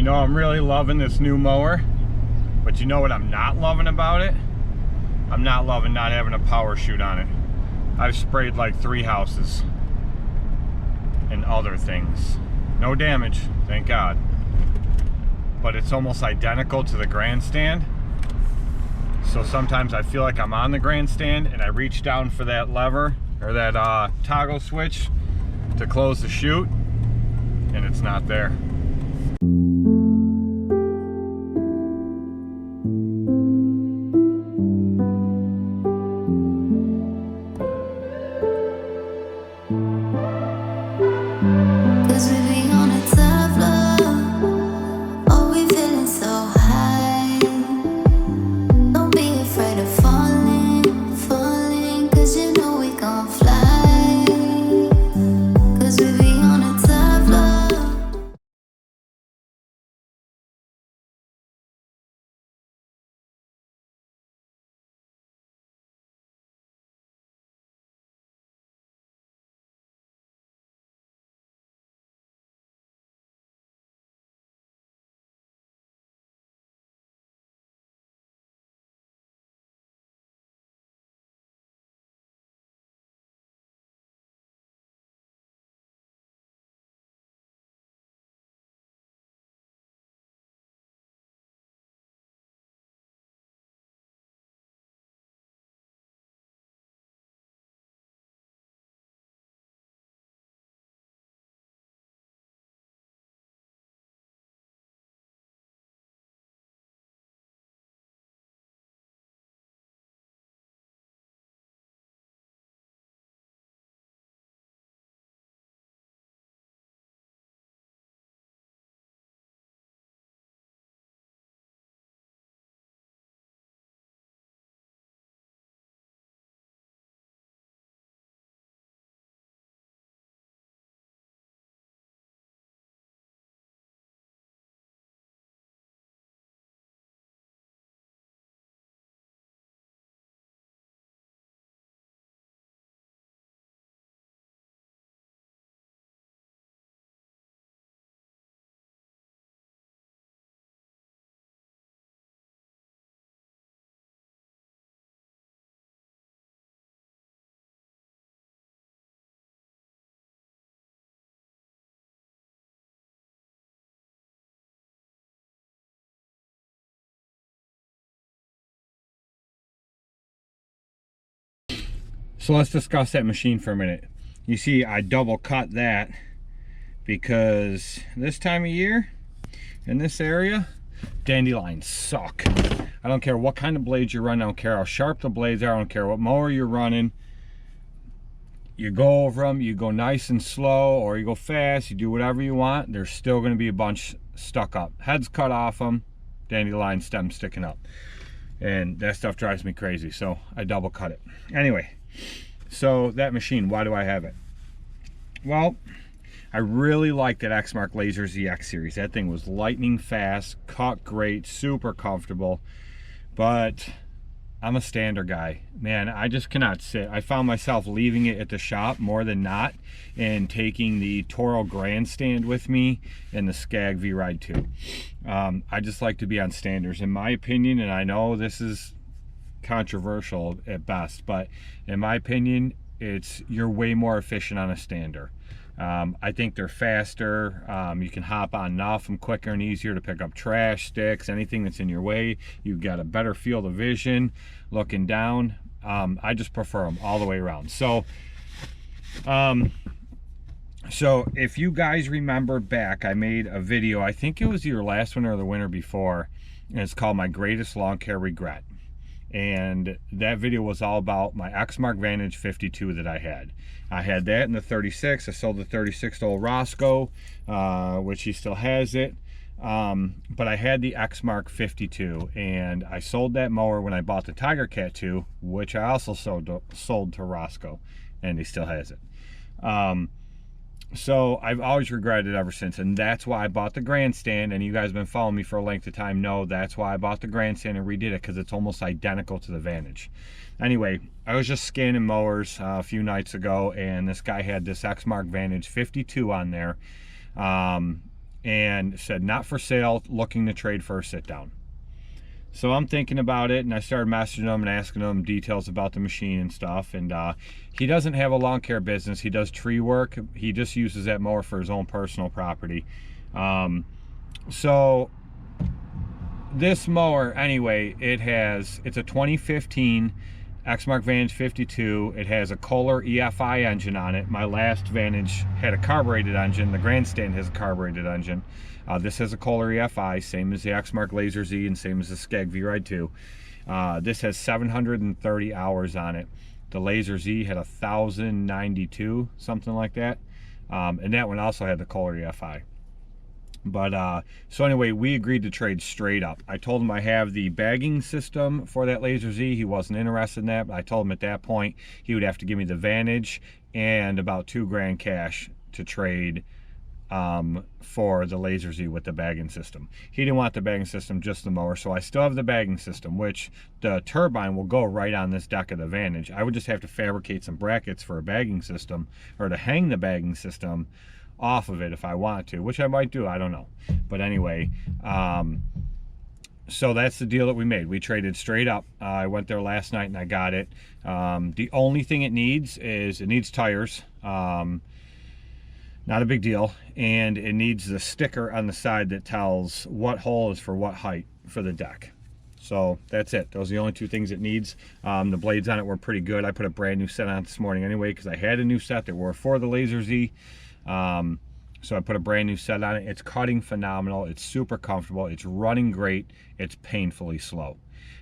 You know, I'm really loving this new mower, but you know what I'm not loving about it? I'm not loving not having a power chute on it. I've sprayed like 3 houses and other things. No damage, thank God. But it's almost identical to the grandstand. So sometimes I feel like I'm on the grandstand and I reach down for that lever or that toggle switch to close the chute and it's not there. So let's discuss that machine for a minute. You see, I double cut that because this time of year in this area, dandelions suck. I don't care what kind of blades you're running, I don't care how sharp the blades are, I don't care what mower you're running. You go over them, you go nice and slow, or you go fast, you do whatever you want, there's still going to be a bunch stuck up. Heads cut off them, dandelion stems sticking up. And that stuff drives me crazy, so I double cut it. Anyway, so that machine, why do I have it? Well, I really like that Exmark Laser ZX series. That thing was lightning fast, cut great, super comfortable, but I'm a stander guy. Man, I just cannot sit. I found myself leaving it at the shop more than not and taking the Toro Grandstand with me and the Skag V-Ride 2. I just like to be on standers. In my opinion, and I know this is controversial at best, but in my opinion, you're way more efficient on a stander. I think they're faster. You can hop on and off them quicker and easier to pick up trash, sticks, anything that's in your way. You've got a better field of vision looking down. I just prefer them all the way around. So if you guys remember back, I made a video, I think it was either last winter or the winter before, and it's called My Greatest Lawn Care Regret. And that video was all about my Exmark Vantage 52 that I had. I had that in the 36. I sold the 36 to old Roscoe, which he still has it. But I had the Exmark 52, and I sold that mower when I bought the Tiger Cat 2, which I also sold to Roscoe, and he still has it. So I've always regretted it ever since, and that's why I bought the Grandstand. And you guys have been following me for a length of time know that's why I bought the Grandstand and redid it, because it's almost identical to the Vantage. Anyway, I was just scanning mowers a few nights ago, and this guy had this Exmark Vantage 52 on there. and said not for sale, looking to trade for a sit down. So I'm thinking about it, and I started messaging him and asking him details about the machine and stuff. And he doesn't have a lawn care business. He does tree work. He just uses that mower for his own personal property. So this mower, anyway, it's a 2015 Exmark Vantage 52. It has a Kohler EFI engine on it. My last Vantage had a carbureted engine. The Grandstand has a carbureted engine. This has a Kohler EFI, same as the Exmark Laser Z and same as the Skag V-Ride 2. This has 730 hours on it. The Laser Z had 1,092, something like that. And that one also had the Kohler EFI. But so anyway, we agreed to trade straight up. I told him I have the bagging system for that Laser Z. He wasn't interested in that, but I told him at that point he would have to give me the Vantage and about $2,000 cash to trade for the Laser Z with the bagging system. He didn't want the bagging system, just the mower. So I still have the bagging system, which the turbine will go right on this deck of the Vantage. I would just have to fabricate some brackets for a bagging system, or to hang the bagging system off of it if I want to, which I might do, I don't know. But anyway, so that's the deal that we made. We traded straight up. I went there last night and I got it. The only thing it needs is it needs tires. Not a big deal. And it needs the sticker on the side that tells what hole is for what height for the deck. So that's it. Those are the only two things it needs. The blades on it were pretty good. I put a brand new set on it this morning anyway because I had a new set that were for the Laser Z. So I put a brand new set on it. It's cutting phenomenal. It's super comfortable. It's running great. It's painfully slow.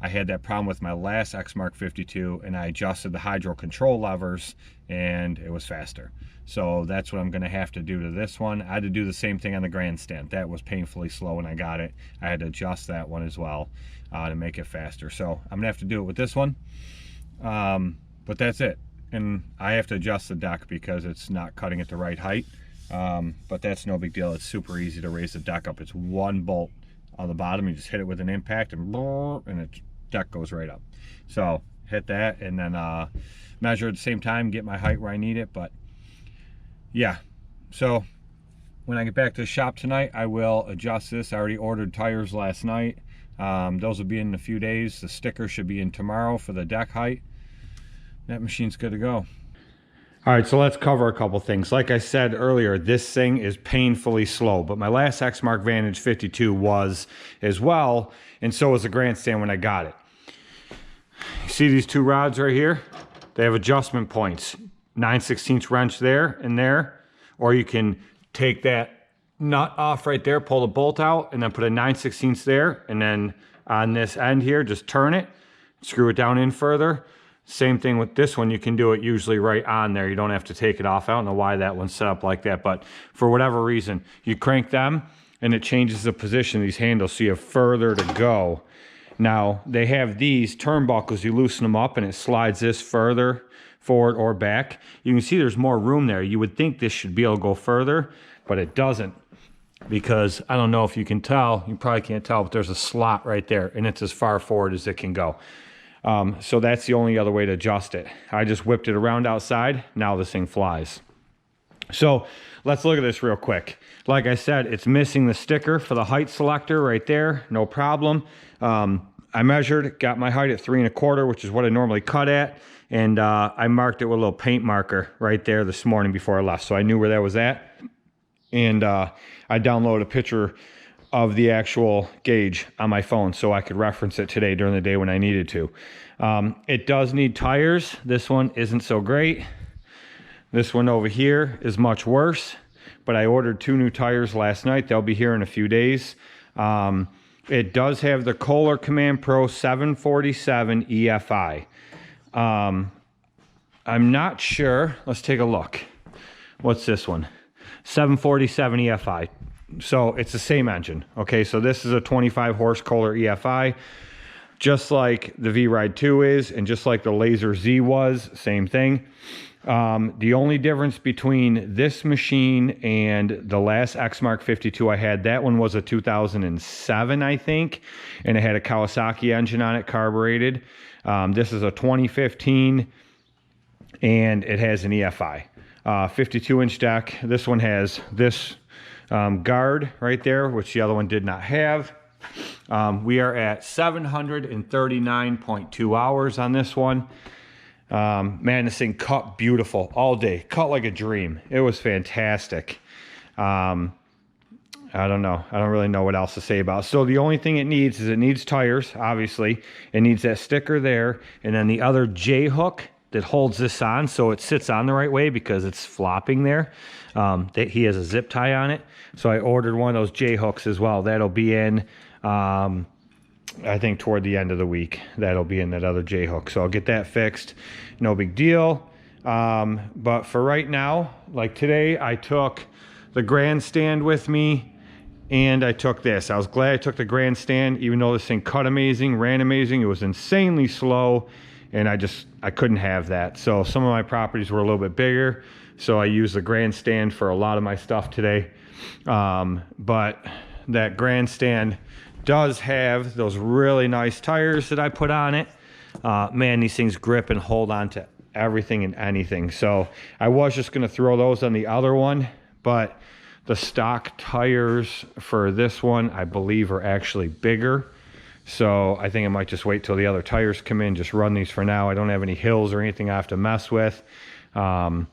I had that problem with my last Exmark 52 and I adjusted the hydro control levers and it was faster. So that's what I'm going to have to do to this one. I had to do the same thing on the Grandstand. That was painfully slow when I got it. I had to adjust that one as well to make it faster. So I'm going to have to do it with this one. But that's it. And I have to adjust the deck because it's not cutting at the right height. But that's no big deal. It's super easy to raise the deck up. It's one bolt on the bottom. You just hit it with an impact and the deck goes right up. So hit that and then measure at the same time, get my height where I need it. But yeah, so when I get back to the shop tonight, I will adjust this. I already ordered tires last night. Those will be in a few days. The sticker should be in tomorrow for the deck height. That machine's good to go. All right, so let's cover a couple things. Like I said earlier, this thing is painfully slow, but my last Exmark Vantage 52 was as well, and so was the Grandstand when I got it. You see these two rods right here? They have adjustment points. 9/16 wrench there and there, or you can take that nut off right there, pull the bolt out, and then put a 9/16 there, and then on this end here, just turn it, screw it down in further. Same thing with this one. You can do it usually right on there. You don't have to take it off. I don't know why that one's set up like that, but for whatever reason, you crank them and it changes the position of these handles so you have further to go. Now, they have these turnbuckles. You loosen them up and it slides this further forward or back. You can see there's more room there. You would think this should be able to go further, but it doesn't, because I don't know if you can tell. You probably can't tell, but there's a slot right there and it's as far forward as it can go. So that's the only other way to adjust it. I just whipped it around outside. Now this thing flies. So let's look at this real quick. Like I said, it's missing the sticker for the height selector right there. No problem. I measured, got my height at 3 1/4, which is what I normally cut at. And I marked it with a little paint marker right there this morning before I left. So I knew where that was at. And I downloaded a picture of the actual gauge on my phone so I could reference it today during the day when I needed to. It does need tires. This one isn't so great. This one over here is much worse, but I ordered 2 new tires last night. They'll be here in a few days. It does have the Kohler Command Pro 747 EFI. I'm not sure. Let's take a look. What's this one? 747 EFI. So it's the same engine. Okay, so this is a 25 horse Kohler EFI, just like the V-Ride 2 is, and just like the Laser Z was, same thing. The only difference between this machine and the last Exmark 52 I had, that one was a 2007, I think, and it had a Kawasaki engine on it, carbureted. This is a 2015, and it has an EFI. 52-inch deck. This one has this guard right there, which the other one did not have. We are at 739.2 hours on this one. Man, this thing cut beautiful all day, cut like a dream. It was fantastic. I don't know. I don't really know what else to say about it. So the only thing it needs is it needs tires, obviously. It needs that sticker there, and then the other J hook that holds this on so it sits on the right way because it's flopping there. He has a zip tie on it. So I ordered one of those J hooks as well. That'll be in, I think toward the end of the week. That'll be in that other J hook. So I'll get that fixed. No big deal. But for right now, like today, I took the grandstand with me and I took this. I was glad I took the grandstand, even though this thing cut amazing, ran amazing. It was insanely slow. And I couldn't have that. So some of my properties were a little bit bigger. So I used the grandstand for a lot of my stuff today. But that grandstand does have those really nice tires that I put on it. Man, these things grip and hold on to everything and anything. So I was just gonna throw those on the other one, but the stock tires for this one, I believe, are actually bigger. So I think I might just wait till the other tires come in, just run these for now. I don't have any hills or anything I have to mess with. So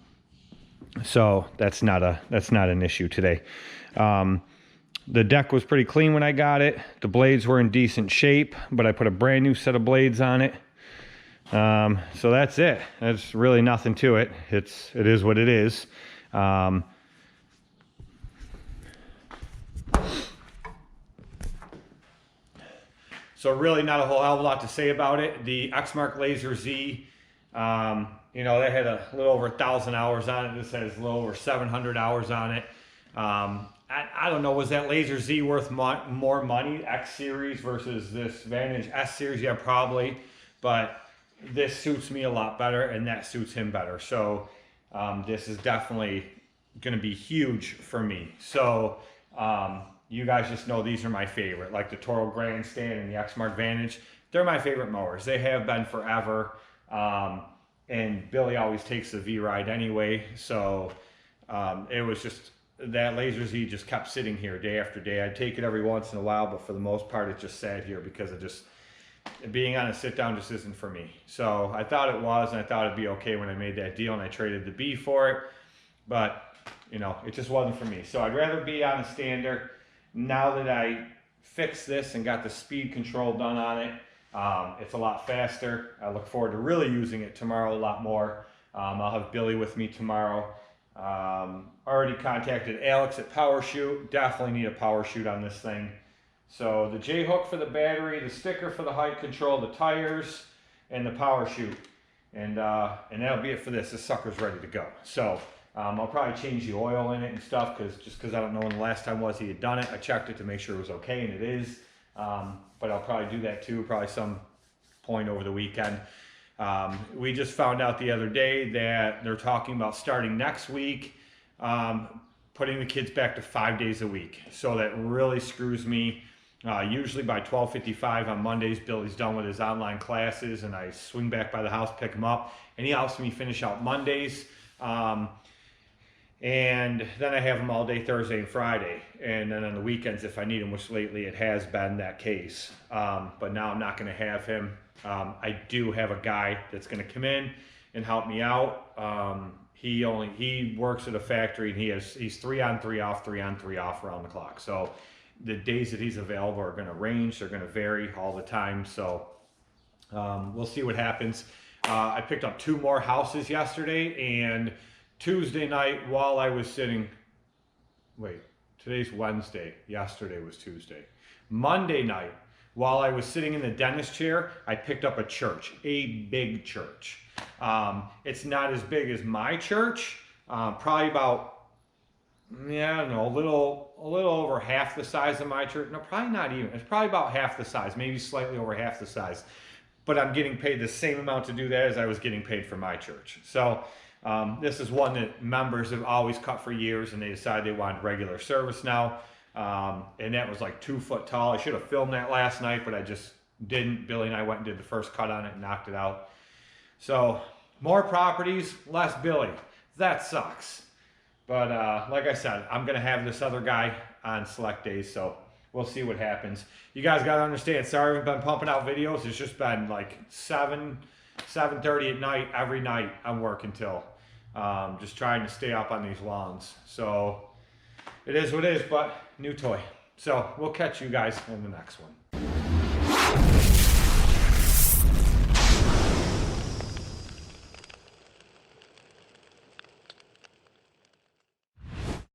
that's not an issue today. The deck was pretty clean when I got it. The blades were in decent shape, but I put a brand new set of blades on it. So that's it. There's really nothing to it. It is what it is. So really not a whole hell of a lot to say about it. The Exmark Laser Z, you know, they had a little over 1,000 hours on it. This has a little over 700 hours on it. I don't know, was that Laser Z worth more money, X Series versus this Vantage S Series? Yeah, probably. But this suits me a lot better and that suits him better. So this is definitely going to be huge for me. So you guys just know these are my favorite, like the Toro Grandstand and the Exmark Vantage. They're my favorite mowers. They have been forever. And Billy always takes the V-Ride anyway. So it was just, that Laser Z just kept sitting here day after day. I'd take it every once in a while, but for the most part, it just sat here because it just, being on a sit down just isn't for me. So I thought it was, and I thought it'd be okay when I made that deal and I traded the B for it. But, you know, it just wasn't for me. So I'd rather be on a stander. Now that I fixed this and got the speed control done on it, it's a lot faster. I look forward to really using it tomorrow a lot more. I'll have Billy with me tomorrow. Already contacted Alex at Power Shoot. Definitely need a Power Shoot on this thing. So the J hook for the battery, the sticker for the height control, the tires, and the Power Shoot. And that'll be it for this. This sucker's ready to go. So I'll probably change the oil in it and stuff because I don't know when the last time was he had done it. I checked it to make sure it was okay, and it is. But I'll probably do that too, probably some point over the weekend. We just found out the other day that they're talking about starting next week, putting the kids back to 5 days a week. So that really screws me. Usually by 12:55 on Mondays, Billy's done with his online classes, and I swing back by the house, pick him up, and he helps me finish out Mondays. And then I have him all day Thursday and Friday. And then on the weekends, if I need him, which lately it has been that case. But now I'm not going to have him. I do have a guy that's going to come in and help me out. He works at a factory, and he's 3 on 3 off, 3 on 3 off around the clock. So the days that he's available are going to range. They're going to vary all the time. So we'll see what happens. I picked up 2 more houses yesterday, and Tuesday night while I was sitting, today's Wednesday, yesterday was Tuesday. Monday night, while I was sitting in the dentist chair, I picked up a church, a big church. It's not as big as my church, probably about, I don't know, a little over half the size of my church. No, probably not even. It's probably about half the size, maybe slightly over half the size. But I'm getting paid the same amount to do that as I was getting paid for my church. So this is one that members have always cut for years, and they decided they wanted regular service now. And that was like 2 foot tall. I should have filmed that last night, but I just didn't. Billy and I went and did the first cut on it and knocked it out. So more properties, less Billy. That sucks. But like I said, I'm gonna have this other guy on select days, so we'll see what happens. You guys gotta understand, sorry I haven't been pumping out videos. It's just been like 7:30 at night, every night I'm working till. Just trying to stay up on these lawns. So it is what it is, but new toy. So we'll catch you guys in the next one.